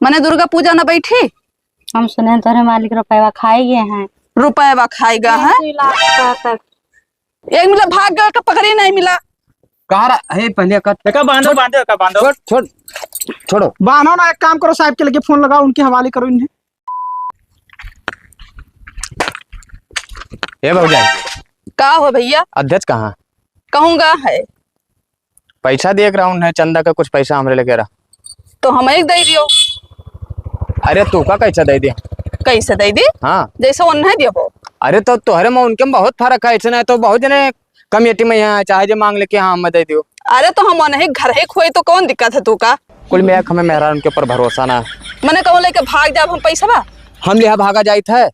मने दुर्गा पूजा न बैठी। हम सुने तोरे मालिक रुपया खाए गए हैं। रुपया खाएगा है? 2 लाख तक एक मिला भाग गया का पकड़ी नहीं मिला। कहा है पहले का बांधो बांधो का बांधो छोड़ छोड़ो बांधो ना। एक काम करो, साहब के लगे फोन लगाओ, उनके हवाले करो इन्हें। ये भौजाई का हो भैया? अध्यक्ष कहाँ? कहूँगा है पैसा देख रहा हूँ, चंदा का कुछ पैसा हमरे लगे रहा तो हम एक दे दियो। अरे तू का कैसा दे दिया? कैसे दे दी? हाँ जैसे उन्हें दियो। अरे तो तुहरे में उनके में बहुत फर्क है। ऐसे नहीं तो बहुत जने कमेटी में यहाँ चाहे जो मांग लेके हाँ मैं दे दियो। अरे तो हम उन्हें घर ही खोए तो कौन दिक्कत है तू का? कुल मेरा हमें मेहरा उनके ऊपर भरोसा ना। मैंने कहूँ लेके भाग जाब हम पैसा बा हम लिहा भागा जाए थे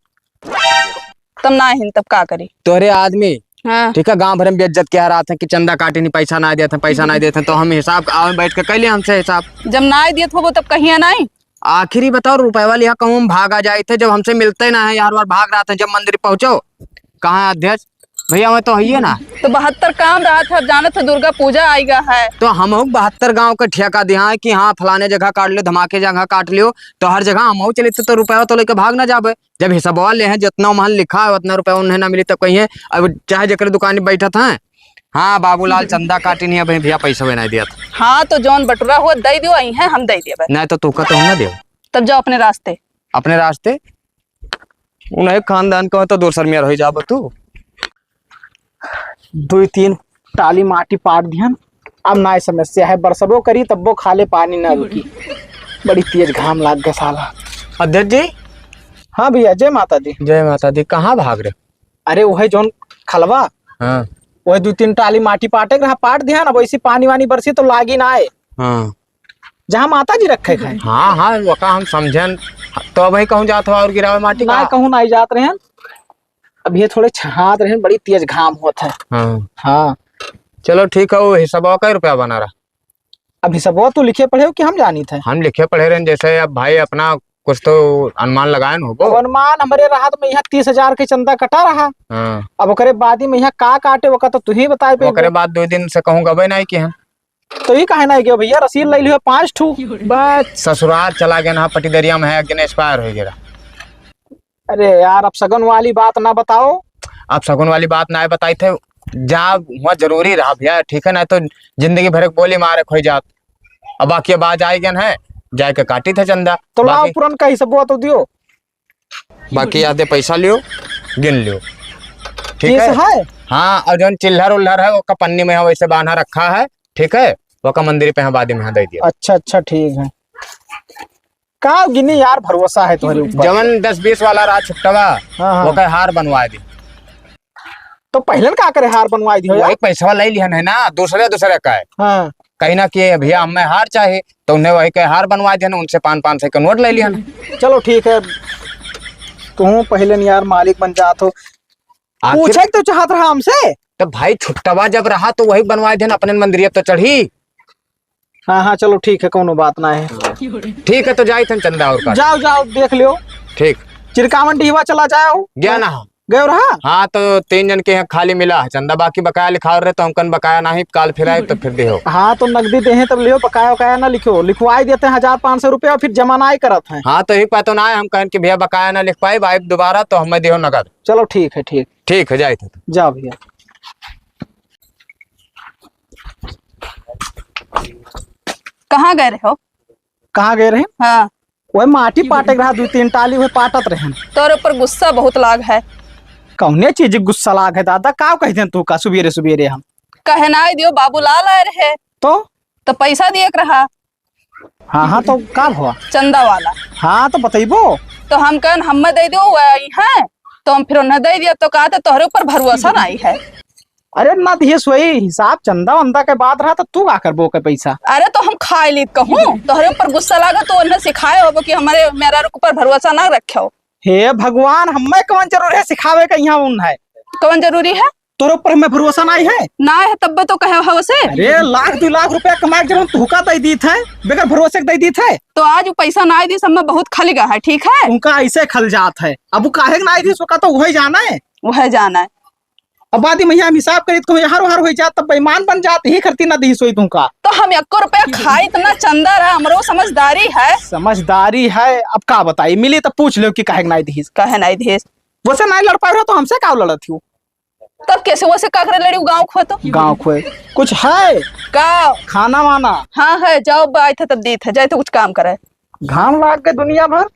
तब ना हिन तब का करी? तोहरे आदमी हाँ। ठीक है गांव भर में बेइज्जत कह रहा था कि चंदा काटे नहीं, पैसा ना देते पैसा ना देते। तो हम हिसाब बैठ के कैले हमसे हिसाब। जब ना दिए हो तब कहीं नहीं। आखिरी बताओ रुपए वाले यहाँ कहूँ हम भागा जाए थे जब हमसे मिलते ना है यार बार भाग रहा था। जब मंदिर पहुंचो कहाँ अध्यक्ष भैया मैं तो है ना। तो 72 काम रहा था, अब जाना था दुर्गा पूजा आएगा है तो हम 72 गांव का ठेका दिया है कि हाँ फलाने जगह काट लियो, धमाके जगह काट लियो। तो हर जगह हम चले तो रुपया तो लेके भाग ना जाबे। जब हिसाब ले हैं जितना महल लिखा है उतना रुपया उन्हें ना मिली तब कहीं है। अब चाहे जकर दुकान में बैठा था हाँ बाबूलाल चंदा काटी नहीं है भैया पैसा भी नहीं दिया था। हाँ तो जौन बटुरा हुआ दे दियो आई है हम दे दिए नहीं तो तू का तो हम ना दे। तब जाओ अपने रास्ते। अपने रास्ते उन्हें खानदान का तो दूसर में रह जाब तू। 2-3 टाली माटी पाट दिहन। अब ना समस्या है, बरसबो करी तब्बो खाले पानी ना रुकी। बड़ी तेज घाम लाग गया साला। अध्यक्ष जी। हाँ भैया जय माता दी। जय माता दी। कहाँ भाग रहे? अरे वही जोन खलवा हाँ वही 2-3 टाली माटी पाटे रहा पाट दिया ना। वैसी पानी वानी बरसी तो लागी ना आए हाँ जहाँ माता जी रखे हैं। हाँ हाँ वका हम समझन तो अब वही कहूँ जात हो और गिरावे माटी ना कहूँ ना जात रहे हैं। अब ये थोड़े छहात रहे, बड़ी तेज घाम होता है। हाँ हाँ चलो ठीक है। वो हिसाब का रुपया बना रहा? अभी सब तो लिखे पढ़े हो कि हम जानी थे? हम लिखे पढ़े रहे जैसे अब भाई अपना कुछ तो अनुमान लगाए न हो। अनुमान हमारे राहत में यहाँ 30,000 के चंदा कटा रहा। हाँ अब ओकरे बाद ही में यहाँ का काटे वो तो तू ही बताए पे। ओकरे बाद 2 दिन से कहूँ गबे नहीं कि हम तो ही कहे ना गया भैया रसीद ले लियो 5 ठू। बस ससुराल चला गया ना पटीदरिया में है कि एक्सपायर हो गया। अरे यार अब सगन वाली बात ना बताओ। अब सगुन वाली बात ना बताई थे जा वहाँ जरूरी रहा भैया ठीक है ना। तो जिंदगी भर बोली मारे खोई जात। अब बाकी बात आई गया है जाए के काटी थे चंदा। तो लाओ पुरन का हिसाब तो दियो। बाकी आधे पैसा लियो गिन लियो ठीक है। हाँ और जो चिल्हर उल्हर है वो का पन्नी में वैसे बांधा रखा है ठीक है। वो का मंदिर पे बादी में दे दिया। अच्छा अच्छा ठीक है। का गिनी यार भरोसा है तुम्हारे ऊपर। जमन 10-20 वाला रात छुट्टा वो का हार बनवा दी। तो पहले का करे हार बनवा दी? वही पैसा ले लिया है ना दूसरे का है। हाँ कहीं ना कि भैया हमें हार चाहिए तो उन्हें वही का हार बनवा दिया ना। उनसे 500 का नोट ले लिया। चलो ठीक है। तुम पहले यार मालिक बन जात हो। पूछे तो चाहत रहा हमसे। तो भाई छुट्टा जब रहा तो वही बनवा दिया ना अपने मंदिर तो चढ़ी। हाँ हाँ चलो ठीक है कोनो बात ना है। ठीक है तो जाए थे चंदा और का। जाओ जाओ देख लियो। ठीक चिरकावन डीवा चला जाओ। गया ना गए रहा। हाँ तो 3 जन के यहाँ खाली मिला है चंदा। बाकी बकाया लिखा रहे तो हमकन बकाया नहीं काल फिर आए तो फिर दे हो। हाँ तो नकदी दे तब लियो बकाया वकाया ना लिखो। लिखवाई देते हैं 1,500 रुपया फिर जमा ना करत है। हाँ तो एक बात तो ना है हम कहें कि भैया बकाया ना लिख पाए भाई दोबारा तो हमें दियो नगद। चलो ठीक है ठीक। ठीक है जाए थे जाओ भैया। कहाँ गए रहे हो? कहाँ गए रहे? हाँ वही माटी पाटे रहा 2-3 टाली वही पाटत रहे। तोरे ऊपर गुस्सा बहुत लाग है। कौने चीज गुस्सा लाग है दादा? का कहते तू का सुबेरे सुबेरे हम कहना दियो बाबूलाल आए रहे तो पैसा दिए रहा। हाँ हाँ तो का हुआ? चंदा वाला। हाँ तो बताइबो। तो हम कहन हम दे दियो वही है तो हम फिर उन्हें दे दिया तो कहा तोहरे ऊपर भरोसा नहीं है। अरे ना दिए सोई हिसाब चंदा वंदा के बाद रहा तो तू का करबो के पैसा? अरे तो हम खाए ली कहूँ तोहरे ऊपर गुस्सा लागा तो उन्हें सिखाए हो कि हमारे मेरा ऊपर भरोसा ना रखे। हे भगवान हमें कौन जरूर है सिखावे का? यहाँ उन है कौन जरूरी है? तोरे ऊपर हमें भरोसा नहीं है ना है तब तो कहे हो से। अरे 1-2 लाख रुपया कमा के जरूर तुका दे दी थे बगैर भरोसे के दे दी थे। तो आज वो पैसा ना दी सब में बहुत खल गया है ठीक है। उनका ऐसे खल जात है। अब काहे ना दी सो का तो वही जाना है। वह जाना है। अब बादी मैया हम हिसाब करी तो हर हर हो जात तब बेईमान बन जात ही करती ना दी सोई तुमका। तो हम 1 रुपया खाई इतना चंदा रहा, हमरो समझदारी है। समझदारी है अब का बताई, मिली तो पूछ लो कि काहे नहीं दी। कहे नहीं देश वैसे नहीं लड़ पाए रहो तो हमसे का लड़त थी? तब कैसे वो से काकरे लड़ी गाँव खो तो गाँव खोए कुछ है का खाना वाना? हाँ है, जाओ आए थे तब दी थे, जाए तो कुछ काम करे। घाम लाग के दुनिया भर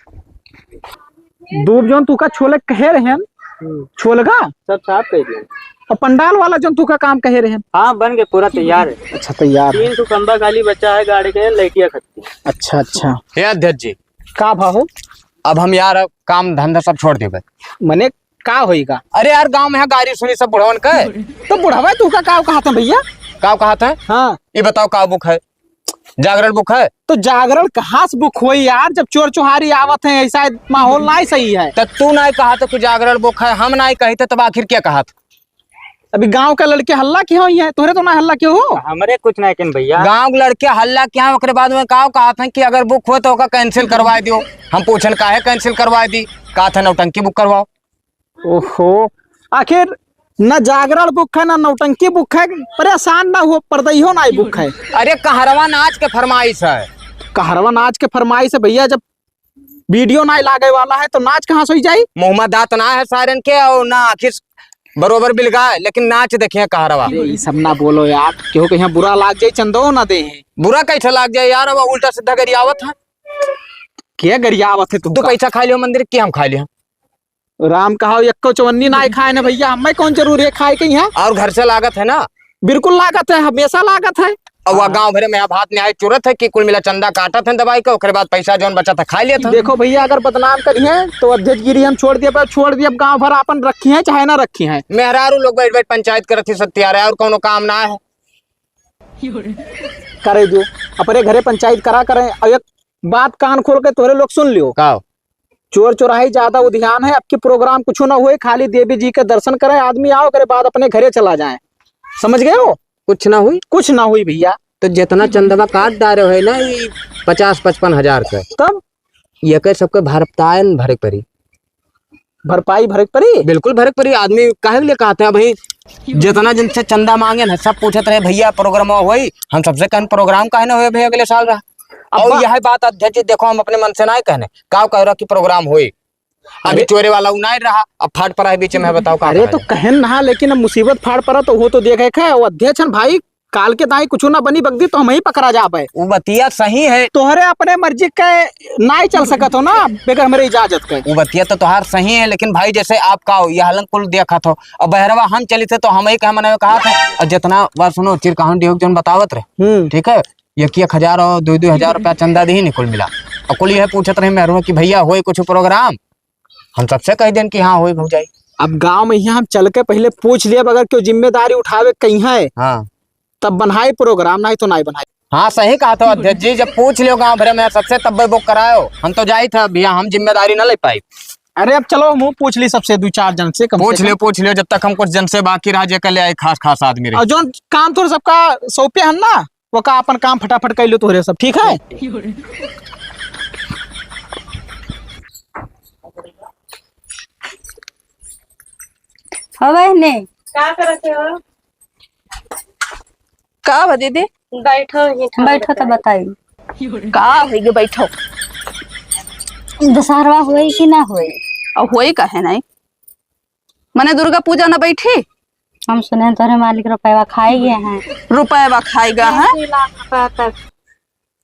दूब जोन तू का छोले कहे रहे छोलगा सब साफ कर दिया। और पंडाल वाला जोन तू का काम कहे रहे। हाँ बन गए, पूरा तैयार है। अच्छा तैयार है। 3 खंबा खाली बच्चा है, गाड़ी के लड़कियां खत्ती। अच्छा अच्छा हे अध्यक्ष जी, का भाव? अब हम यार काम धंधा सब छोड़ देबे। मने का होएगा? अरे यार गांव में है गाड़ी सुनी सब बुढ़वन के। तो बुढ़ावा तू का कहा था भैया? का कहा था? हाँ ये बताओ का बुक है? जागरण बुक है? तो जागरण कहाँ से बुक हुई यार, जब चोर चुहारी आवत है ऐसा माहौल नहीं सही है। तो तू नहीं कहा था कि जागरण बुक है, हम नहीं कही थे, तब आखिर क्या कहा था? अभी गांव के लड़के हल्ला क्यों हुई है? तोहरे तो ना हल्ला क्यों हो? हमारे कुछ नहीं किन भैया, गांव के लड़के हल्ला क्या? ओकरे बाद में कहा था कि अगर बुक हो तो ओका कैंसिल करवा दियो। हम पूछन काहे कैंसिल करवा दी? कहा था नौटंकी बुक करवाओ। ओहो, आखिर न जागरण बुक है ना नौटंकी बुक है, परेशान ना हो परदैहो ना बुक है। अरे कहरवा नाच के फरमाइश है। कहरवा नाच के फरमाइश है भैया, जब वीडियो ना लागे वाला है तो नाच कहाँ से हो जाये? मुँह में दांत ना है सारन के और ना आखिर बरोबर बिलगा है, लेकिन नाच देखे कहरवा। ये सब ना बोलो यार, क्यों कहीं बुरा लाग जाये, चंदो ना दे। बुरा कैसे लाग जाए यार? अब उल्टा सीधा गरियावत है। क्या गरियावत है? तू पैसा खा लियो मंदिर की, हम खा लिया। राम कहा 1 ना खाए ना भैया, हमें कौन जरूर है खाए के यहाँ? और घर से लागत है ना? बिल्कुल लागत है, हमेशा लागत है। और वह गांव भरे में भात न्याय चुरत है कि कुल मिला चंदा काटत है दवाई का, उसके बाद पैसा जो बचा था खा लिया था। देखो भैया, अगर बदनाम करी है तो अध्यक्ष गिरी हम छोड़ दिए, अब गांव भर अपन रखी है चाहे ना रखी है। मेहरारू लोग बैठ बैठ पंचायत करत थी सत्यार है, और कोनो काम ना है। करे जो अपने घरे पंचायत करा करें। और एक बात कान खोल के तोरे लोग सुन लियो, का चोर चोराही ज्यादा उद्यान है, अब की प्रोग्राम कुछ ना हुए, खाली देवी जी के दर्शन करें, आदमी आओ करे बाद अपने घरे चला जाए। समझ गए हो? कुछ ना हुई? कुछ ना हुई भैया। तो जितना चंदवा काट डारे है ना, 50-55 हजार का, तब ये के सबके भरपायन भरे परी, भरपाई भरे परी। बिल्कुल भरे परी। आदमी काहे लिए कहते हैं भाई, जितना जिनसे चंदा मांगे ना सब पूछत रहे भैया प्रोग्राम हुई, हम सबसे कहन प्रोग्राम काहे ना हुए भैया अगले साल रहा। और यह बात अध्यक्ष जी देखो, हम अपने मन से ना कहने का कह रहा कि प्रोग्राम हुई, अभी चोरे वाला उनाई रहा, अब फाट पड़ा है बीच में, बताओ का? अरे तो कहन ना, लेकिन अब मुसीबत फाड़ पड़ा तो वो तो देखे है। वो अध्यक्ष भाई काल के दाई कुछ ना बनी बगदी तो हम ही पकड़ा जा पाए। वो बतिया सही है, तोहरे अपने मर्जी के ना चल सकत हो ना बगैर हमारे इजाजत के। वो बतिया तो तुहार सही है, लेकिन भाई जैसे आप का यह हलन कुल देखा था, और बहरवा हम चली थे तो हम ही कहा मैंने कहा था। और जितना बार सुनो चिरकाहन डियोग जन बतावत रहे, ठीक है, 1,000 और 2,000 रुपया चंदा दी नहीं कुल मिला। और कुल यह पूछत रहे मेहरुआ कि भैया हो कुछ प्रोग्राम, हम सबसे कह दें कि हाँ हो जाए। अब गांव में यहाँ हम चल के पहले पूछ लिया, अगर क्यों जिम्मेदारी उठावे कहीं है हाँ तब बनाए प्रोग्राम, नहीं तो नहीं बनाए। हाँ सही कहा था अध्यक्ष जी, जब पूछ लियो गांव भरे में सबसे तब बुक करायो। हम तो जाई था भैया, हम जिम्मेदारी न ले पाई। अरे अब चलो मुँह पूछ ली सबसे 2-4 जन से, पूछ लियो, जब तक हम कुछ जन से बाकी रहा जे ले आए खास आदमी रहे। और जो काम तो सबका सौंपे है ना, वो का अपन काम फटाफट कर लो तोहरे सब, ठीक है? हो बहने क्या करते हो? का बा दीदी? बैठो ही बैठो तो बताई, का होई बैठो। दशहरा हुई कि ना हुई? और होई काहे नहीं? मने दुर्गा पूजा न बैठी? हम सुने तोरे मालिक रुपया खाए गए हैं। रुपया खाएगा है? 2 लाख रुपया तक।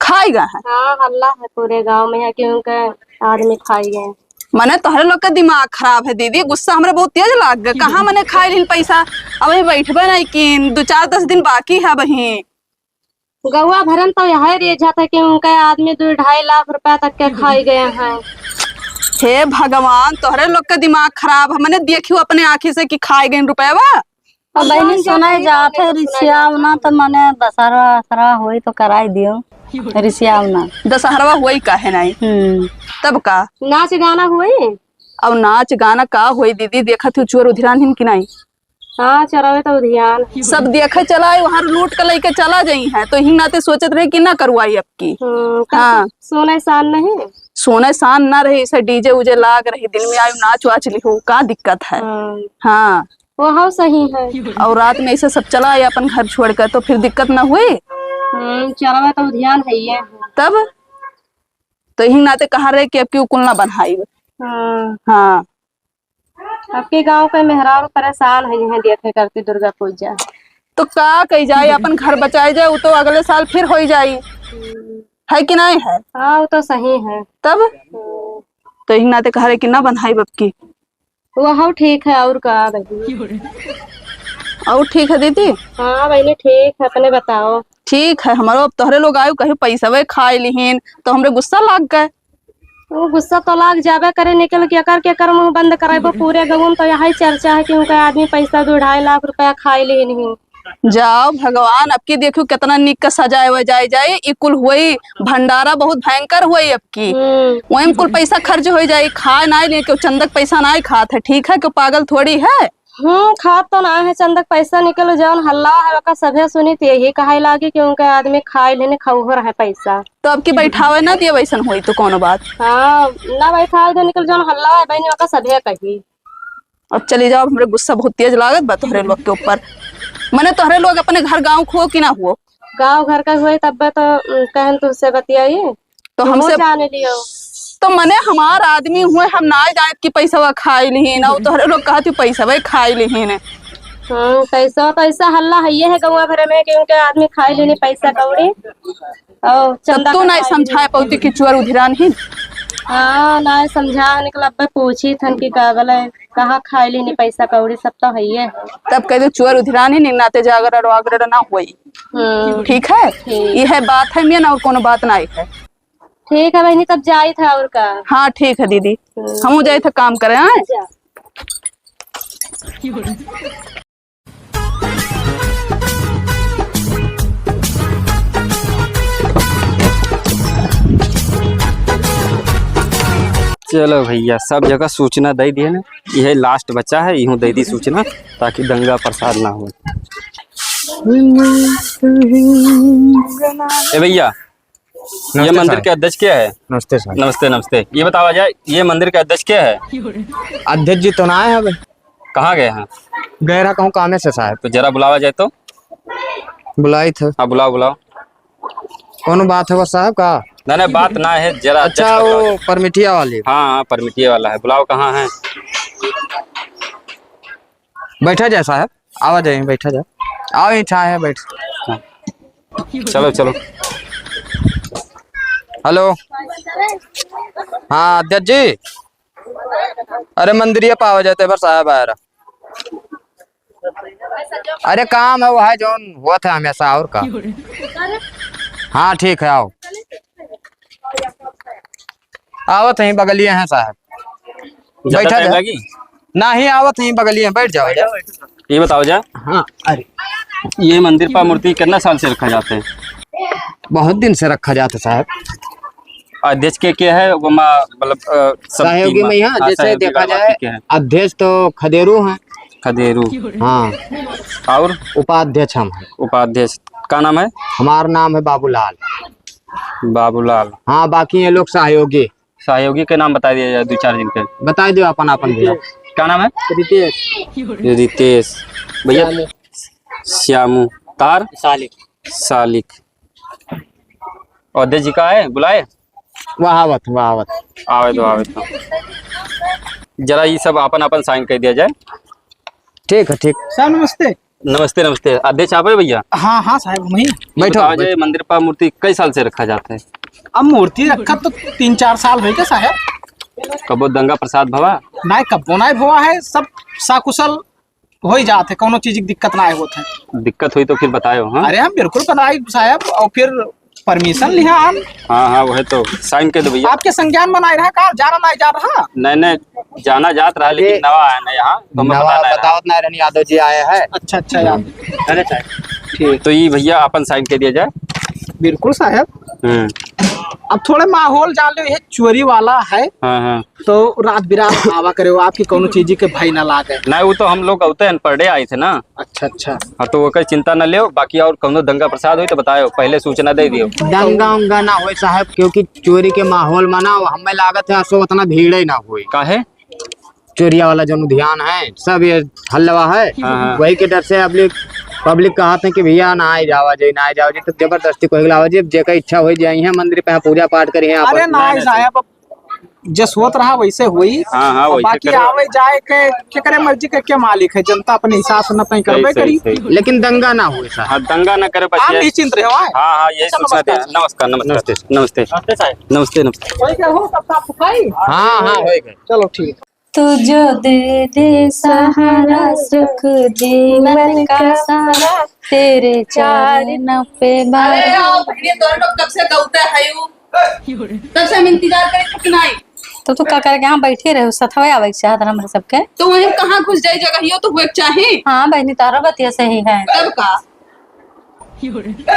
खाएगा है? हाँ हल्ला है पूरे गांव में, क्योंकि आदमी खाई गए। मने तोहरे लोग का दिमाग खराब है दीदी, गुस्सा हमरे बहुत तेज लाग गया। कहाँ मने खाए लिन पैसा? अब बैठबे नहीं कि 2-4-10 दिन बाकी है बही। गौवा भरन तो यह रेझा था कि उनके आदमी 2-2.5 लाख रुपया तक के खाई गए हैं। हे भगवान, तोहरे लोग का दिमाग खराब है। मैंने देखियो अपने आँखी से कि खाए गए रुपया। अब बहनी सुनाई जाते रिसियावना तो मने दशहरा हुई तो कराई दियो रिसियावना। दशहरा हुई काहे नहीं? तब का नाच गाना हुई? अब नाच गाना का हुई दीदी? देखा थी चोर उधिरान हिन की नहीं? हाँ चलावे तो ध्यान सब देखे चला वहाँ लूट कर लेके चला जाई है, तो ही नाते सोचत रहे कि ना करवाई अब की। हाँ सोने सान नहीं, सोने शान ना रही, इसे डीजे उजे लाग रही, दिन में आयु नाच वाच लिहो, का दिक्कत है? हाँ वो हाँ सही है। और रात में ऐसे सब चला आए अपन घर छोड़कर तो फिर दिक्कत ना हुई। चलवा तो ध्यान है ये। तब तो यही नाते कहा रहे कि अब की उकुल ना बनाई। हाँ आपके गांव के मेहरारू परेशान है यहाँ देखे करती दुर्गा पूजा। तो का कही जाए अपन घर बचाए जाए वो तो अगले साल फिर हो जाई है कि नहीं है। हाँ वो तो सही है। तब तो यही नाते कहा रहे कि ना बनाई बब की। वो हाँ ठीक है और का बहनी। और ठीक है दीदी। हाँ बहनी ठीक है अपने बताओ। ठीक है हमारो अब तोहरे लोग आयु कहीं पैसा वे खाए लिहीन तो हमरे गुस्सा लाग गए। वो गुस्सा तो लाग जाबे करे निकल के कर मुंह बंद कराबो पूरे गाँव में तो यही चर्चा है कि उनका आदमी पैसा 2-2.5 लाख रुपया खाए ले नहीं। जाओ भगवान अब की देखो कितना निक का सजाए हुए जाए ई कुल हुई भंडारा बहुत भयंकर हुई अब की। वही कुल पैसा खर्च हो जाये खाए ना ले क्यों चंदक पैसा ना खात है ठीक है क्यों पागल थोड़ी है। खात तो ना है चंदक पैसा निकल जौन हल्ला है का सभे सुनी तो यही कहे लागे कि उनका आदमी खाए लेने खौहर है पैसा। तो अब की बैठावे ना दिए वैसन हुई तो कोनो बात। हाँ ना बैठा तो निकल जौन हल्ला है बहनी का सभे कही। अब चली जाओ हमरे गुस्सा बहुत तेज लागत बा तोहरे लोग के ऊपर। मने तोहरे लोग अपने घर गाँव खो कि ना हुओ। गाँव घर का हुए तब तो कहन तुझसे बतियाई तो हमसे जाने लियो। तो मने हमार आदमी हुए हम ना जाए कि पैसा खाए लिहीन और तोहरे लोग कहती पैसा वे खाए लिहीन। पैसा तो ऐसा हल्ला है ये है गाँव भर में कि उनके आदमी खाए लेने पैसा कौड़ी और चंदा तू नहीं समझाए पौती कि चुअर उधिरान ही। हाँ ना समझा निकला पूछी थन की कागल है कहाँ खाए लेने पैसा कौड़ी सब तो है ये। तब कह दो चुअर उधिरान ही निगनाते जागर वागर ना हुई। ठीक है यह बात है मेन और कोनो बात नहीं है। ठीक है बहनी तब जाई था और का। हाँ ठीक है दीदी हम जाए थे काम करें। चलो भैया सब जगह सूचना दे दिए ना यह लास्ट बच्चा है यूं दे दी सूचना ताकि दंगा प्रसाद ना हो। ए भैया ये मंदिर के अध्यक्ष क्या है। नमस्ते सर। नमस्ते नमस्ते ये बताओ जाए ये मंदिर के अध्यक्ष क्या है। अध्यक्ष जी तो ना आए हैं कहाँ गए हैं। गए रहा कहूँ कामे से साहब। तो जरा बुलावा जाए तो। बुलाई थे। हाँ बुलाओ बुलाओ। कौन बात है वो साहब का। नहीं बात ना है जरा। अच्छा वो परमिटिया वाली। हाँ हाँ परमिटिया वाला है बुलाओ कहाँ है। बैठा जाए साहब आवा जाए बैठा जाए आओ इच्छा है बैठ। चलो चलो। हेलो हाँ अध्यक्ष जी अरे मंदिर पावा जाते पर साहब आया रहा। अरे काम है वो है जो हुआ था हमेशा और का। हाँ ठीक है आओ आवत है बगलिए हैं साहब बैठा जाए। ना ही आवत है बगलिए बैठ जाओ। ये बताओ जा। हाँ अरे ये मंदिर पर मूर्ति कितना साल से रखा जाता है। बहुत दिन से रखा जाता साहब। अध्यक्ष के क्या है वो मतलब सहयोगी में यहाँ जैसे देखा जाए अध्यक्ष तो खदेरू हैं। खदेरू हाँ और उपाध्यक्ष हम हैं। उपाध्यक्ष का नाम है। हमारा नाम है बाबूलाल। बाबूलाल। हाँ बाकी ये लोग सहयोगी। सहयोगी के नाम बता दिया जाए 2-4 दिन के। बता दो अपन अपन भैया। क्या नाम है। रितेश भैया। श्यामू तार सालिक। अध्यक्ष जी का है बुलाए। वहावत आवे तो जरा ये सब अपन अपन साइन कर दिया जाए। ठीक है ठीक। साहब नमस्ते। नमस्ते नमस्ते अध्यक्ष आप है भैया। हाँ हाँ साहब वही बैठो। जाए मंदिर पर मूर्ति कई साल से रखा जाता है। अब मूर्ति रखा तो 3-4 साल हुई क्या साहब। कबो दंगा प्रसाद भवा ना कबो ना हुआ है सब साकुशल हो ही जाते कोनो चीज की दिक्कत ना होते है। दिक्कत हुई तो फिर बताओ। हाँ अरे हम बिल्कुल बनाए साहब और फिर परमिशन लिया हम। हाँ हाँ वही तो साइन कर दो भैया। आपके संज्ञान बनाए रहा का जाना नहीं जा रहा। नहीं जाना जात रहा लेकिन नवा है ना यहाँ तो बतावत नारायण यादव जी आए हैं। अच्छा यार ठीक तो ये भैया अपन साइन कर दिया जाए। बिल्कुल साहब। अब थोड़े माहौल जान लो ये चोरी वाला है। हाँ। तो रात बिरात आवा करे आपकी कोनो चीज के भय ना लागे। नहीं वो तो हम लोग होते हैं पर डे आए थे ना। अच्छा हाँ तो वो कोई चिंता न लियो बाकी और कोनो दंगा प्रसाद हुई तो बताओ पहले सूचना दे दियो। दंगा उंगा ना हो साहब क्योंकि चोरी के माहौल में ना हमें लागत है असो उतना भीड़ ही ना हुई। काहे चोरिया वाला जो ध्यान है सब ये हल्लवा है। वही के डर से पब्लिक कहते हैं कि भैया ना आए जावा जी तो जबरदस्ती कोई लावा जी जेका इच्छा हो जाई है मंदिर पे पूजा पाठ करी है। अरे ना जाए जस होत रहा वैसे हुई। हाँ, वैसे बाकी करे। आवे जाए के करे मर्जी के क्या मालिक है, जनता अपने हिसाब से अपने करबे सही, करी। सही। लेकिन दंगा ना हुए साहब। हाँ, दंगा न करे आप बच्चे। निश्चिंत रहो। हाँ, यही सोचना था। नमस्कार नमस्ते नमस्ते नमस्ते नमस्ते। कोई क्या हो सब साफ सफाई। हाँ हाँ हो गए। चलो ठीक। तुझो दे दे सहारा सुख जीवन का सारा तेरे चरणों पे अरे आओ भैया दोनों लोग कब से गौते है यू तब से हम इंतजार करे कि नहीं। तो का करके यहाँ बैठे रहे सथवे आवे के चाहत हमरा सबके। तो वहीं कहाँ घुस जाए जगह तो हुए चाहिए। हाँ बहनी तारा बतिया सही है। तब का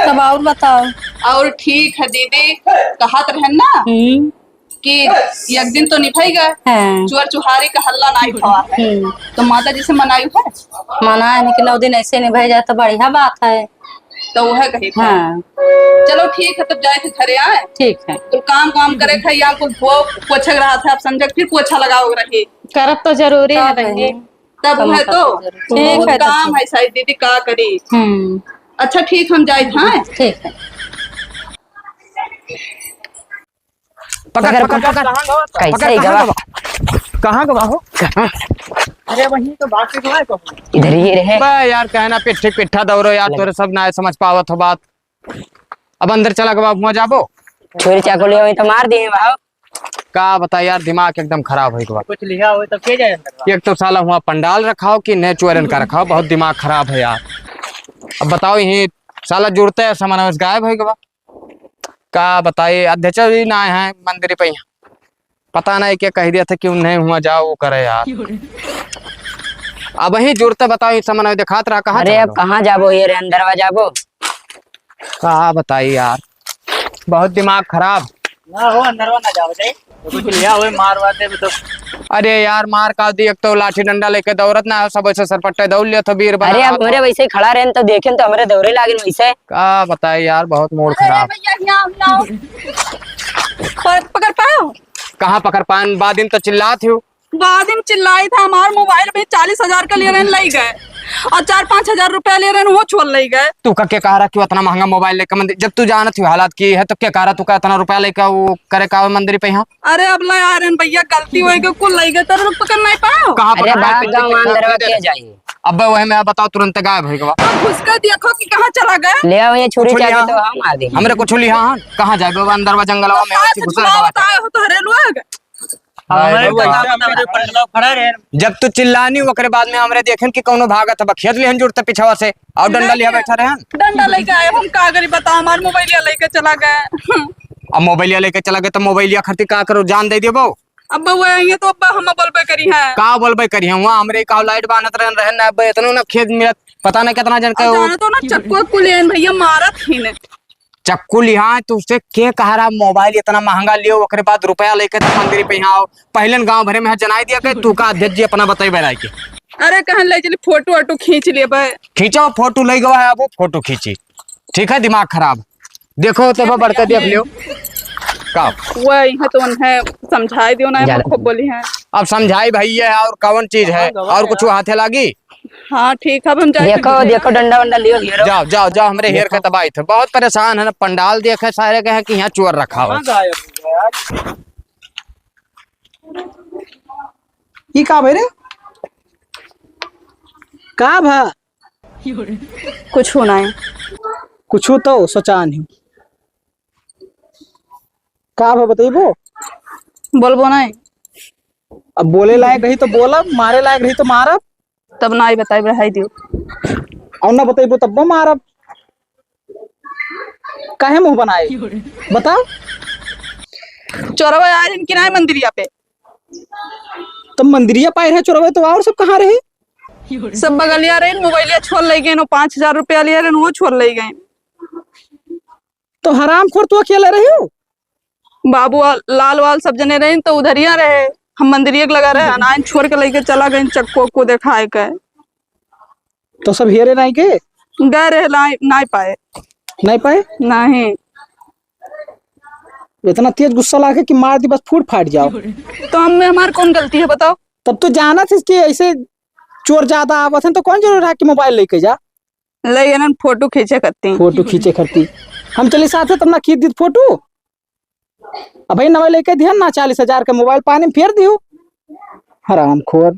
तब और बताओ। और ठीक है दीदी कहत रहन ना कि एक दिन तो निभाई गए हाँ। चुअर चुहारी का हल्ला नहीं हुआ है तो माता जी से मनायु है माना है कि 9 दिन ऐसे नहीं भेजा तो बढ़िया बात है। तो वह कही था। हाँ चलो ठीक है तब जाए थे घरे आए ठीक है। तो काम करे थे यहाँ कुछ धो पोछा रहा था आप समझ फिर पोछा लगाओ रही करत तो जरूरी है बहनी। तब है तो ठीक बहुत है, काम है शायद दीदी का करी। अच्छा ठीक हम जाए थे। ठीक है। पकड़ पकड़ पकड़ कैसे ही गवा कहाँ गवा हो? अरे वही तो बाकी तो है को इधर ही रहे। बे यार कहना पिट्ठी पिट्ठा दौड़ो यार तोरे सब ना समझ पावत हो बात। अब अंदर चला गवा हुआ जाबो छोरी चाकू ले तो मार दिए भाव। का बता यार दिमाग एकदम खराब है गवा। कुछ लिया हो तो के जाए अंदर। एक तो साला हुआ पंडाल रखाओ कि नए चोरन का रखाओ बहुत दिमाग खराब है यार। अब बताओ यही साला जुड़ते है सामान गायब है गवा का बताइए अध्यक्ष भी ना है मंदिर पे यहाँ पता नहीं क्या कह दिया था कि नहीं हुआ जाओ वो करे यार। अब वही जुड़ते बताओ ये सामान दिखात रहा कहाँ। अरे अब कहाँ जाबो ये रे अंदरवा जाबो का बताइए यार बहुत दिमाग खराब। ना हो अंदर ना जाओ जाए कुछ लिया हो मारवा दे तो। अरे यार मार का दी एक तो लाठी डंडा लेके दौड़त ना सब ऐसे सरपट्टे दौड़ लिया था वीर बना। अरे अब हमरे वैसे ही खड़ा रहे तो देखें तो हमरे दौरे लागे वैसे। का बताइए यार बहुत मूड खराब। पकड़ पाओ कहाँ पकड़ पान बादिन तो चिल्लात हो। बाद में चिल्लाई था हमारा मोबाइल भी 40,000 का ले रहे ले गए और 4-5 हजार रुपया ले रहे वो छोड़ ले गए। तू का क्या कह रहा क्यों इतना महंगा मोबाइल लेकर मंदिर जब तू जानत हो हालात की है तो क्या कह रहा तू का इतना रुपया लेकर वो करे का मंदिर पे यहाँ। अरे अब ले आ रहे भैया गलती हो गई कुल ले गए तो पकड़ नहीं पाओ। कहाँ अरे बाप गाँव अंदरवा क्या जाइए अब वही मैं बताओ तुरंत गायब है गवा। घुस कर देखो कि कहाँ चला गया। ले आओ ये छुरी छुरी चाकू यहाँ। तो हम मार देंगे। हमरे को छुली हाँ कहाँ जाए बाबा अंदर जंगल में हाथ छुआ बताए हो तो हरे लोग। जब तू चिल्लानी ओकरे बाद में हमरे देखें कि कोनो भागत है खेत लेहन जुड़ते पिछवा से और डंडा लिया बैठा रहे डंडा लेके आए हम का करी बताओ हमारे मोबाइल लेके चला गए। अब मोबाइलिया लेके चला गए तो मोबाइलिया खर्ची का करो जान दे दियो अब वो आएंगे तो अब हम बोलबे करी है का बोलबे करी हुआ हमरे का लाइट बानत रहन ना अब इतना ना खेत मिलत पता नहीं कितना जन के जाने तो ना चक्कू कुलियन भैया मारत ही ने चक्कू लिहा तो उससे के कह रहा मोबाइल इतना महंगा लियो ओकरे बाद रुपया लेके तो मंदिर पे यहाँ आओ पहले गांव भरे में जनाई दिया के तू का अध्यक्ष जी अपना बताई बेराई के। अरे कहन ले चली फोटो वोटो खींच ले बे खींचो फोटो ले गवा है अब वो फोटो खींची ठीक है दिमाग खराब देखो तो बढ़ के देख लियो का वही है तो उन्हें समझाई दियो ना खूब बोली है। अब समझाई भैया और कौन चीज है और कुछ हाथे लागी। हाँ ठीक है अब हम जाए देखो देखो डंडा वंडा लियो घेरो। जाओ जाओ जाओ हमरे हेर के तबाही थे बहुत परेशान है ना पंडाल देखे सारे कहे कि यहाँ चोर रखा हुआ ये का भाई रे का भा कुछ होना है कुछ तो सोचा नहीं का भा बताइबो बोलबो नहीं अब बोले लायक रही तो बोलब मारे लायक रही तो मारब तब ना ही बताई रहाई दियो और ना बताइबो तब मारब काहे मुंह बनाए बताओ। चोरवा आए इनकी ना मंदिरिया पे तो मंदिरिया पाए रहे चोरवे तो और सब कहाँ रहे सब बगलिया रहे मोबाइलिया छोड़ ले गए 5,000 रुपया लिया रहे वो छोड़ ले गए। तो हराम खोर तू अकेले रहे हो बाबू लाल वाल सब जने रहे तो उधरिया रहे हम मंदिरिया लगा रहे अनाज छोड़ के लेके चला गए चक्को को दिखाए के तो सब हेरे नहीं के गए रहे नहीं पाए नहीं पाए नहीं इतना तेज गुस्सा लाके कि मार दी बस फूट फाट जाओ। तो हम में हमारी कौन गलती है बताओ। तब तो जाना थी कि ऐसे चोर ज्यादा आवत है तो कौन जरूर है कि मोबाइल लेके जा ले ना फोटो खींचे करती फोटो खींचे करती। हम चली साथ तब ना खींच दी फोटो। अब भाई नवा लेके दिया ना 40,000 का मोबाइल पानी में फेर दियो हराम खोर।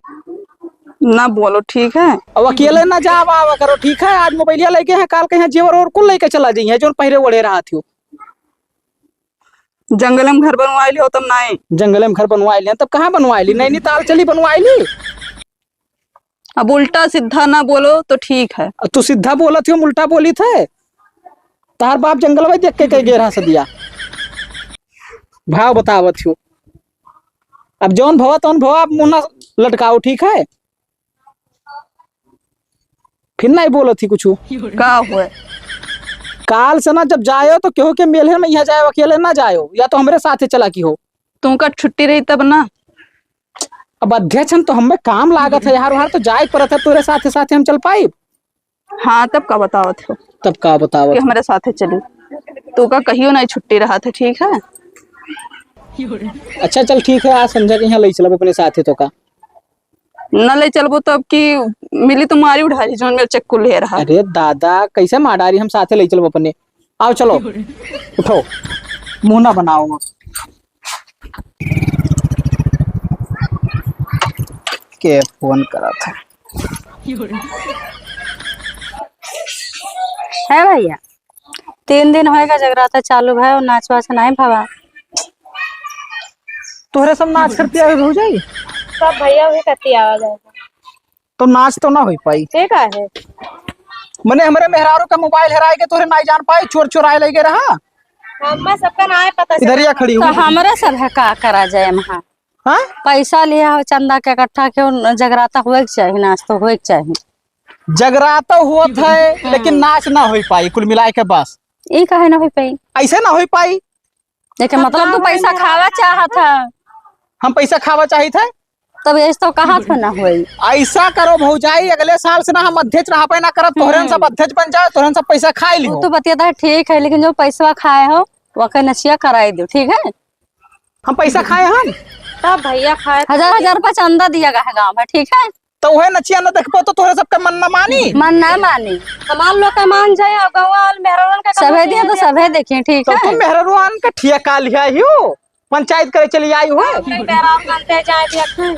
ना बोलो ठीक है। अब अकेले ना जा आवा करो ठीक है। आज मोबाइल लेके हैं काल के यहाँ जेवर और कुल लेके चला जाइए जो पहले ओढ़े रहा थी। जंगल में घर बनवाई ली हो तब नहीं। जंगल में घर बनवाई ली तब कहाँ बनवाई ली नैनीताल चली बनवाई ली। अब उल्टा सीधा ना बोलो तो ठीक है। तू सीधा बोला थी उल्टा बोली थे। तार बाप जंगल में देख के कई गेरा से दिया भाव बतावत हो। अब जौन भवा तौन भवा अब मुन्ना लटकाओ ठीक है। फिर नहीं बोलो थी कुछ का हुआ काल से ना जब जायो तो क्यों के मेले में यहाँ जाओ अकेले ना जायो या तो हमारे साथ चला की हो। तुमका छुट्टी रही तब ना। अब अध्यक्ष हम तो हमें काम लागत है यार वहां तो जाए पड़ता है तेरे साथ साथ हम चल पाए। हाँ तब का बताओ थे तब का बताओ कि हमारे साथ चली तू का कहियो नहीं छुट्टी रहा था ठीक है। अच्छा चल ठीक है आज संजय के यहाँ ले चलो अपने साथ तो का न ले चलबो तो अब की मिली तुम्हारी उठारी जो मेरे चक्कू ले रहा। अरे दादा कैसे माडारी हम साथे ले चलो अपने। आओ चलो उठो मुंह ना बनाओ। के फोन करा था है भैया 3 दिन होएगा जगराता चालू है और नाच वाच नहीं भवा। तोहरे सब नाच करती हो जाए सब भैया भी करती आवाज आएगा तो नाच तो ना हो पाई। ठीक है मने हमारे मेहरारू का मोबाइल हेराए के तोहरे नहीं जान पाई चोर चुराए लगे रहा। हमें सबका ना है पता इधर या खड़ी तो हो। हमारे सब है का करा जाए वहाँ हाँ पैसा लिया हो चंदा के इकट्ठा क्यों जगराता हुए के चाहिए नाच तो हुए के चाहिए। जगराता हुआ है लेकिन नाच ना हो पाई कुल मिलाए के बस। ये कहे ना हो पाई ऐसे ना हो पाई। लेकिन मतलब तू पैसा खावा चाहा था हम पैसा खावा चाहिए थे तब ऐसे तो कहा था ना हुई। ऐसा करो भौजाई अगले साल से ना हम अध्यक्ष रहा पे ना करब तोहरे सब अध्यक्ष बन जाए तोहरे सब पैसा खाए ली तू तो बतियाता है ठीक है लेकिन जो पैसा खाए हो वो का नशिया कराई दो ठीक है। हम पैसा खाए हम तब भैया खाए 1000 रुपया चंदा दिया गया है गाँव में ठीक है। तो वह नचिया न देखबो तो तोहरे सबका मन न मानी। मन ना मानी हमार लोग का मान जाए और गवाल मेहरवन का सभे दिया तो सभे देखिए ठीक तो है। तुम मेहरवान का ठिया लिया हो पंचायत करे चली आई हो। मेहरान मानते जाए दिया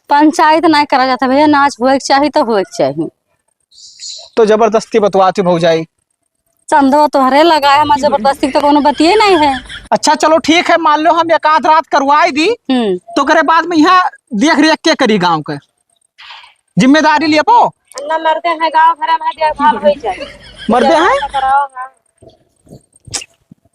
पंचायत नहीं करा जाता भैया नाच हुए के चाहिए तो हुए के चाहिए। तो जबरदस्ती बतवाती भौजाई। चंदवा तोहरे लगाए हम जबरदस्ती तो कोनो बतिये नहीं है। अच्छा चलो ठीक है मान लो हम एक आध रात करवाई दी तो करे बाद में यहाँ देख रेख के करी गाँव के जिम्मेदारी लिए पो। अन्ना मरते हैं गांव घर में देखभाल हो जाए मर्दे हैं कराओ। हाँ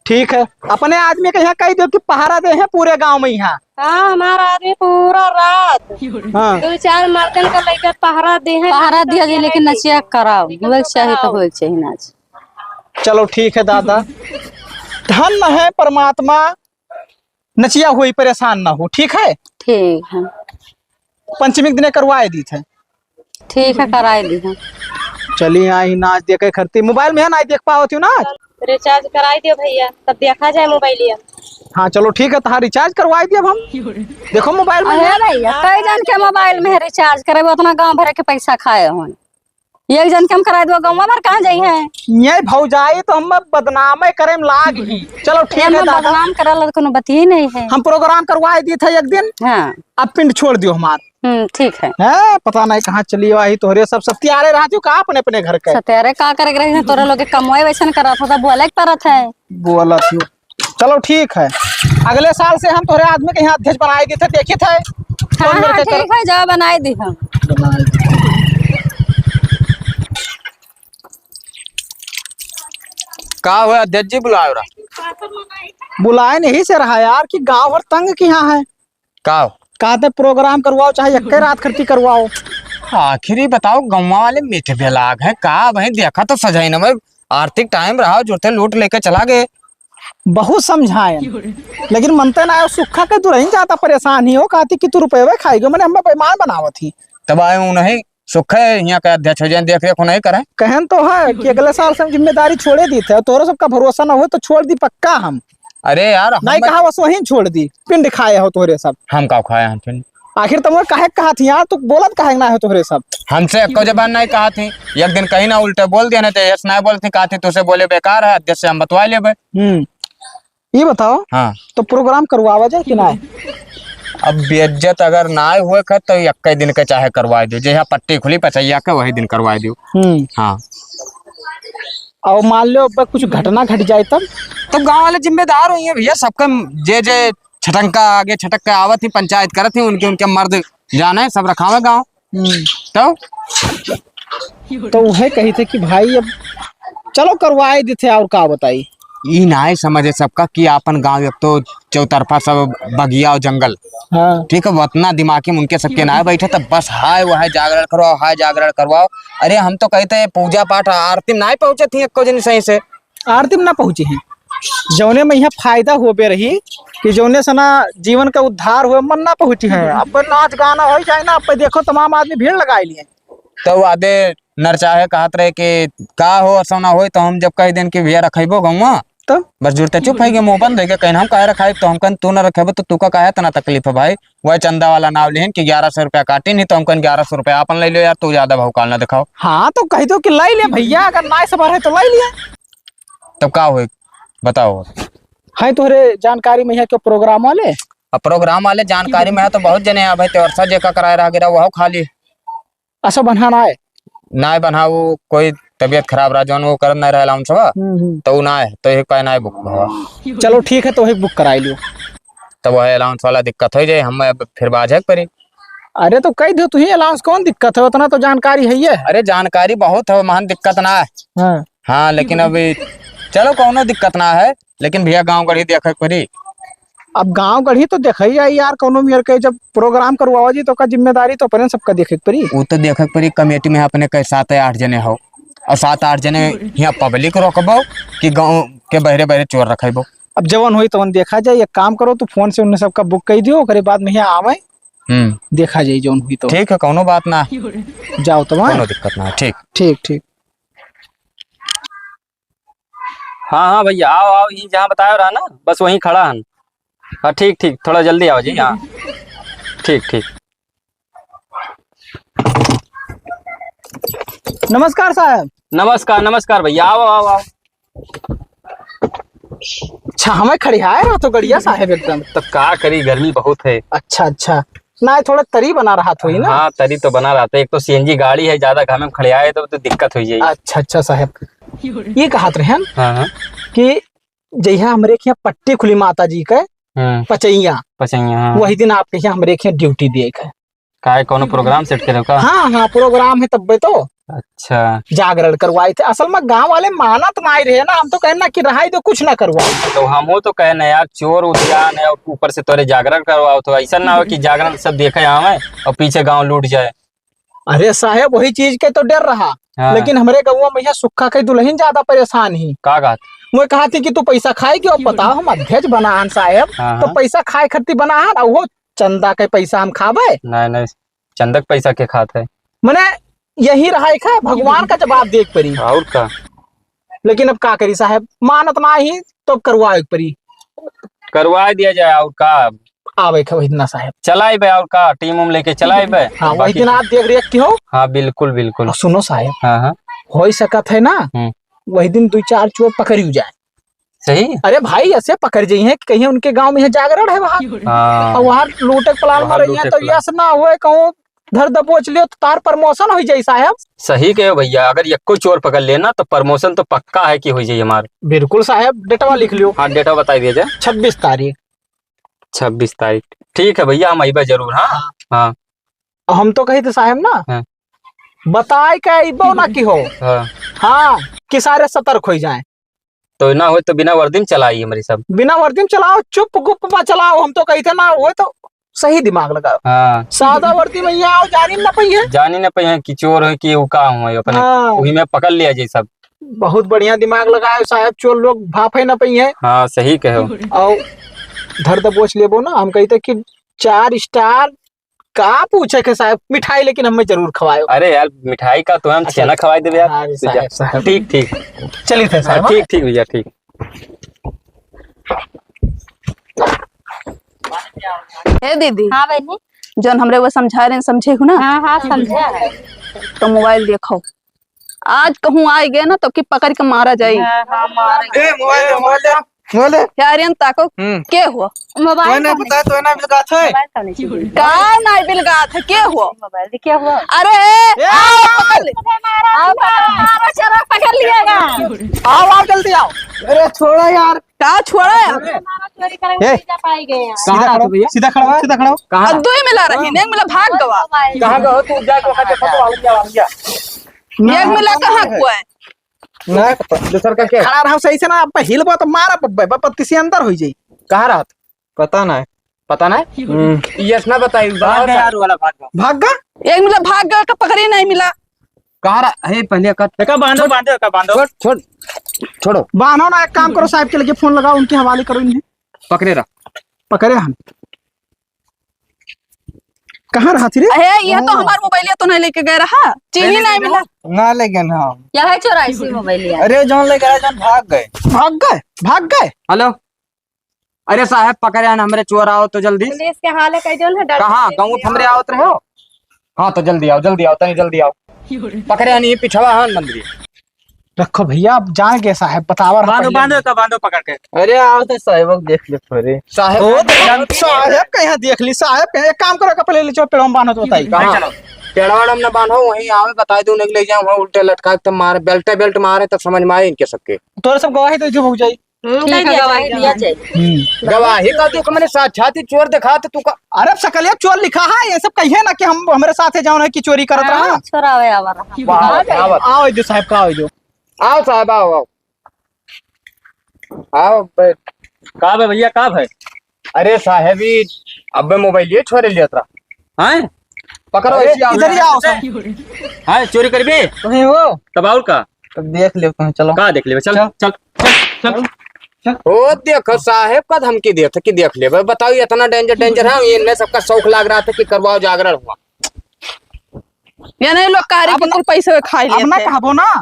ठीक है अपने आदमी के यहाँ कही दो कि पहारा दे हैं पूरे गांव में यहाँ। हाँ हमारा आदमी पूरा रात हाँ 2-4 मर्दन का लेकर पहरा दे हैं। पहरा दिया जाए लेकिन नचिया कराओ हुए के चाहिए तो हुए के चाहिए नाच। चलो ठीक है दादा धन है परमात्मा नचिया हुई परेशान ना हो ठीक है। ठीक है पंचमी के दिन करवाए दी थे। ठीक है कराए दी है। चलिए आई नाच देखे खरती मोबाइल में है ना देख पाओ थी नाच। रिचार्ज कराई दियो भैया तब देखा जाए मोबाइल। हाँ चलो ठीक है तो रिचार्ज करवाई दिए अब हम देखो मोबाइल में अरे भैया कई जन के मोबाइल में रिचार्ज करे उतना गाँव भर के पैसा खाए हो एक जन के हम करा दो गाँव भर कहाँ जाई है ये भौजाई तो हम बदनाम करे लाग ही। चलो ठीक है दादा बदनाम करल कोनो बतिये नहीं है। हम प्रोग्राम करवाए दिए थे एक दिन हाँ अब पिंड छोड़ दियो हमार। ठीक है। है पता नहीं कहाँ चली आई तोहरे सब सत्यारे रहा थी का अपने अपने घर के सत्यारे का करे रहे तोरे लोग कमाई वैसन करा था बोले परत है बोला थी। चलो ठीक है अगले साल से हम तोहरे आदमी के यहाँ अध्यक्ष बनाए गए थे देखे थे। हाँ हाँ ठीक है जाओ बनाए दी हम। का हुआ अध्यक्ष जी बुलाओ रहा बुलाए नहीं से रहा यार कि गांव भर तंग की यहाँ है का कहते प्रोग्राम करवाओ चाहे एक रात खर्ची करवाओ। आखिर ही बताओ गौवा वाले मीठे बेलाग है का वही देखा तो सजाई न में आर्थिक टाइम रहा जो थे लूट लेके चला गए। बहुत समझाए लेकिन मनते ना सुखा के दुरही जाता परेशान ही हो कहती कि तू रुपये खाएगी मैंने हम बेईमान बनावत थी तब आए नहीं सुख है यहाँ का अध्यक्ष हो जाए देख रेख नहीं करे। कहन तो है कि अगले साल से हम जिम्मेदारी छोड़े दी थे तोरा सबका भरोसा ना हो तो छोड़ दी पक्का हम। अरे यार नहीं कहा बस वहीं छोड़ दी पिंड खाए हो तोरे सब। हम का खाए हैं फिर आखिर तुम काहे कहा थी यार, तू बोलत काहे ना है तोहरे सब। हमसे एको जबान नहीं कहा थी, एक दिन कहीं ना उल्टे बोल दिया, नहीं तो यस नहीं बोलती, कहा थी तुझसे बोले बेकार है, अध्यक्ष से हम बतवा लेबे। ये बताओ, हाँ तो प्रोग्राम करवावा जाए कि ना। अब बेइज्जत अगर ना हुए ख तो एक दिन के चाहे करवा दो, जहाँ पट्टी खुली पचैया के वही दिन करवा दो। हाँ और मान लो अब कुछ घटना घट जाए तब। तो गांव वाले जिम्मेदार हुई है भैया, सबका जे छटंका आगे छटक के आवत ही पंचायत करत ही, उनके उनके मर्द जाने सब रखा हुआ गाँव। तो वह कही थे कि भाई अब चलो करवाए देते, और का बताई। ई ना समझे सबका कि अपन गांव एक तो चौतरफा सब बगिया और जंगल। हाँ ठीक है, उतना दिमागी में उनके सबके ना बैठे, तब बस हाय वह जागरण करवाओ, हाय जागरण करवाओ। अरे हम तो कहते हैं पूजा पाठ आरती ना पहुंचे थी एको दिन सही से। आरती में ना पहुंचे हैं, जौने में यहाँ फायदा होबे रही कि जौने से ना जीवन का उद्धार हुए, मन ना पहुंची है। अब नाच गाना हो जाए ना, अब देखो तमाम आदमी भीड़ लगाए लिए। तो आधे नर चाहे कहत रहे कि का हो सोना हो, तो हम जब कह दिन कि भैया रखेबो गौवा, तो बस जुड़ते चुप है मुंह बंद है कहीं हम कहे रखाई, तो हम कन तू न रखेबो तो तू का कहे तना तकलीफ है भाई। वह चंदा वाला नाव लेन कि 1100 रुपया काटी, नहीं तो हम कन 1100 रुपया अपन ले लो यार, तू ज्यादा भाव काल ना दिखाओ। हाँ तो कह दो कि लाई ले भैया, अगर ना सबर है तो लाई लिया। तब का हो बताओ। है तोहरे जानकारी में है क्यों प्रोग्राम वाले। अब प्रोग्राम वाले जानकारी में है तो बहुत जने है भाई, त्योरसा जे का कराए रह गिरा वह खाली ऐसा बनना है ना बना, वो कोई तबियत खराब रहा जौन वो कर नहीं रहा उन सब, तो ना है तो एक पाए ना बुक भवा। चलो ठीक है, तो एक बुक कराई लियो। तब वह अलाउंस वाला दिक्कत हो जाए, हम फिर बाझ परी। अरे तो कह दो, तुझे अलाउंस कौन दिक्कत है, उतना तो जानकारी है ये। अरे जानकारी बहुत है, महान दिक्कत ना है। हाँ हाँ लेकिन अभी चलो कोनो दिक्कत ना है, लेकिन भैया गाँव गढ़ी देखे परी। अब गांव गढ़ी तो देख यार, कोनो मेरे के जब प्रोग्राम करवाओ जी तो का जिम्मेदारी तो अपने सबका देखे पड़ी। वो तो देखे परी, कमेटी में अपने कई 7-8 जने हो, और 7-8 जने यहाँ पब्लिक रोकबो कि गाँव के बहरे बहरे चोर रखेबो। अब जवन हुई तो देखा जाए, एक काम करो तो फोन से उन्हें सबका बुक कर दियो, ओकरे बाद में यहाँ आवे देखा जाए जवन हुई तो। ठीक है, कोनो बात ना, जाओ तो कोनो दिक्कत ना। ठीक ठीक ठीक। हाँ हाँ भैया, आओ आओ, ये जहाँ बताया रहा ना, बस वहीं खड़ा है। हाँ ठीक ठीक, थोड़ा जल्दी आओ जी। हाँ ठीक ठीक। नमस्कार साहब। नमस्कार नमस्कार भैया, आओ आओ आओ। अच्छा हमें खड़ी है ना तो गड़िया साहब एकदम। तब का करी, गर्मी बहुत है। अच्छा अच्छा, ना थोड़ा तरी बना रहा था ना। हाँ तरी तो बना रहा था, एक तो सीएनजी गाड़ी है, ज्यादा घाम में खड़े आए तो दिक्कत हो जाएगी। अच्छा अच्छा साहब, ये कहा रहे हैं हाँ कि जहिया हमरे के यहाँ पट्टी खुली माता जी के पचैया, हाँ। वही दिन आपके यहाँ हमरे के ड्यूटी दिए है। का है, कोनो प्रोग्राम सेट करे का? हाँ हाँ प्रोग्राम है, तब तो अच्छा जागरण करवाए थे। असल में गांव वाले मानत ना ही रहे ना, हम तो कहना कि रहाई दो कुछ ना करवाओ। तो हम हो तो कहे ना यार, चोर उद्यान है और ऊपर से तोरे जागरण करवाओ, तो ऐसा ना हो कि जागरण सब देखे आवे और पीछे गांव लूट जाए। अरे साहब वही चीज के तो डर रहा। हाँ। लेकिन हमारे गाँव में यहाँ सुक्खा के दुल्हन ज्यादा परेशान ही। का बात? वो कहा थी कि तू पैसा खाए क्यों, बताओ हम अध्यक्ष बनाहन साहब, हाँ, तो हाँ। पैसा खाए खर्ती बनाहन, और वो चंदा के पैसा हम खावे। नहीं नहीं, चंदक पैसा के खाते है। मने यही रहा है, भगवान का जवाब देख परी। और का, लेकिन अब का करी साहब, मानत ना ही तो करवा परी। करवा दिया जाए। और का आवे वही दिन साहब, चलाए बे, और का टीम उम लेके चलाए बे। हाँ वही दिन आप देख रेख की हो। हाँ बिल्कुल बिल्कुल। और सुनो साहब, हाँ हाँ हो ही सकत है ना वही दिन 2-4 चोर पकड़ी जाए। सही। अरे भाई ऐसे पकड़ जाई है कि कहीं उनके गांव में जागरण है वहाँ, हाँ और वहाँ लूटक प्लान में रही है, तो यस ना हुए कहूँ धर दबोच लियो तो तार प्रमोशन हो जाए साहब। सही कहो भैया, अगर यक्को चोर पकड़ लेना तो प्रमोशन तो पक्का है कि हो जाए हमारे। बिल्कुल साहब, डेटवा लिख लियो। हाँ डेटा बता दिया जाए। 26 तारीख। 26 तारीख, ठीक है भैया, हम आइबे जरूर। हाँ हाँ। हम तो कही थे साहब ना, हाँ। बताए के अइबो ना की हो। हाँ हाँ कि सारे सतर्क हो जाए। तो ना हो तो बिना वर्दी में चलाई हमारी सब। बिना वर्दी में चलाओ, चुप गुप में चलाओ। हम तो कही थे ना, वो तो सही दिमाग लगाओ। हाँ सादा वर्दी में यहाँ आओ, जानी न पई है, जानी न पई है कि चोर है कि उका हुआ अपने। हाँ। वही में पकड़ लिया जी सब। बहुत बढ़िया दिमाग लगाए साहब, चोर लोग भाफे न पई है। हाँ सही कहो। और धर दबोच लेबो ना, हम कहते कि 4 स्टार का पूछे के साहब, मिठाई लेकिन हमें जरूर खवायो। अरे यार मिठाई का तो हम छेना खवाई देवे यार। हाँ साहब, साहब। ठीक ठीक, चलिए थे साहब। ठीक ठीक भैया ठीक। हे दीदी, हाँ बहनी। जौन हमरे वो समझा रहे समझे हो ना, हाँ हाँ समझा है। तो मोबाइल देखो। आज कहूँ आए गए ना तो कि पकड़ के मारा जाये। हाँ मारे। मोबाइल यारियन ताको के हुआ मोबाइल नहीं पता तो ना बिलगा थे का ना बिलगात है के हुआ। मोबाइल क्या हुआ? अरे पकड़ लिएगा। आओ जल्दी आओ। अरे छोड़ो यार, का छोड़ा है चोरी करेंगे नहीं जा पाएंगे यहाँ। सीधा खड़ो, सीधा खड़ो, सीधा खड़ो। कहाँ दो ही मिला रही नहीं मिला भाग गवा। कहाँ गए हो तू? जाके वहाँ देखो तो आ गया। एक मिला कहाँ हुआ है? नहीं पता दूसर का क्या? खड़ा रहो सही से ना, अब हिलबो तो मारा बब्बे पत्ती से अंदर हो जाई। कहाँ रहा था? पता नहीं यस ना बताई यार वाला भाग गा। एक मिला भाग गया का पकड़ी नहीं मिला। कहाँ रहा है? पहले का बांधो छोड़ो बानो ना, एक काम करो, साहब के लगे फोन लगाओ, उनके हवाले करो इन्हें। पकड़े रहा। पकड़े हम। कहाँ रहा थी रे? यह तो हमारा मोबाइल तो नहीं लेके गए रहा, चीनी नहीं मिला। ना ले गए ना। क्या है चौरासी मोबाइल? अरे जौन ले गए जौन भाग गए। हेलो, अरे साहब पकड़े हैं हमरे चोर, आओ तो जल्दी। पुलिस के हाल है कैसे है? कहाँ गाँव हमरे आओ तो रहो। हाँ तो जल्दी आओ तनी जल्दी आओ। पकड़े नहीं पिछवा हन मंदिर। रखो भैया, अब जान गए साहब, बतावर। बांधो पकड़ के। अरे आओ तो साहब देख ले थोड़े। साहब का यहाँ देख ली साहब। एक काम करो, कपड़े ले चो पेड़ों में बांधो तो बताइए। कहाँ पेड़वाड़ में बांधो, वहीं आओ बता दू नहीं ले जाओ, वहाँ उल्टे लटका तब मारे बेल्ट मारे तब समझ में आए इनके सबके। तोरे सब गवाही तो जो हो जाई। गवाही दिया चाहिए। गवाही का देख मैंने साक्षात ही चोर दिखा तो तू का। अरे सकलिया चोर लिखा है, ये सब कहिए ना कि हम हमारे साथ जाओ ना कि चोरी करत रहा। छोरा हुआ आवारा। आओ जो साहब का आओ जो। आओ साहब आओ का है भैया, का है? अरे साहेबी अब मोबाइल ये छोड़े लिया था। हैं? पकड़ो इधर ही आओ साहब। हैं चोरी करबे? नहीं हो तब और का? तब देख ले चलो। का देख ले? चल। ओ देखो साहेब का धमकी दिया था कि देख ले। बताओ इतना डेंजर है, ये सबका शौक लग रहा था कि करवाओ जागरण हुआ। या नहीं लोग कार्य के कुल पैसे खा लिए। अब ना कहबो ना,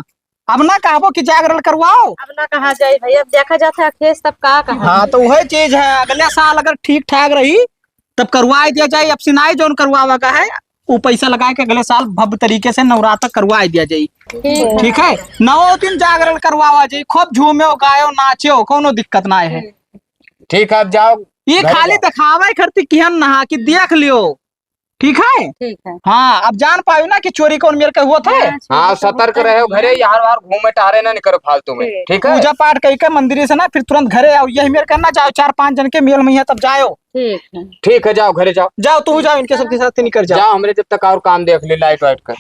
अब ना कहबो कि जागरण करवाओ। अब ना कहा जाए भैया, अब देखा जाता है केस तब का कहा। हाँ तो वही चीज है, अगले साल अगर ठीक ठाक रही तब करवा दिया जाए। अब सिनाई जो करवावा का है वो पैसा लगा के अगले साल भव्य तरीके से नवरात्र करवा दिया जाए। ठीक है, 9 दिन जागरण करवावा जाए, खूब झूमे गायो नाचो, कोनो दिक्कत ना है। ठीक है अब जाओ। ये खाली दिखावा करती कि हम नहा कि देख लियो। ठीक है। ठीक है। हाँ अब जान पायो ना कि चोरी कौन मेरे का हुआ था। हाँ सतर्क रहे घरे, यार वार घूमे टहरे ना करो फालतू में। ठीक है, पूजा पाठ कई के मंदिर से ना फिर तुरंत घरे आओ। यही मेरे करना जाओ, 4-5 जन के मेल में है तब जाओ। ठीक है जाओ घरे जाओ तू जाओ, इनके सबके साथ निकल जाओ हमरे जब तक और काम देख ले, लाइट वाइट कर।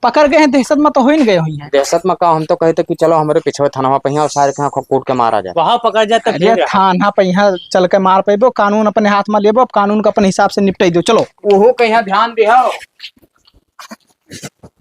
पकड़ गए हैं, दहशत में तो हो ही नहीं गए हुई है। दहशत में कहा हम तो कहते कि चलो हमारे पिछवे थाना पे और सारे के यहाँ कूट के मारा जाए। वहां पकड़ जाए तब अरे थाना पे यहाँ चल के मार पेबो, कानून अपने हाथ में लेबो, कानून का अपने हिसाब से निपटाई दो। चलो वो कहीं ध्यान दिया।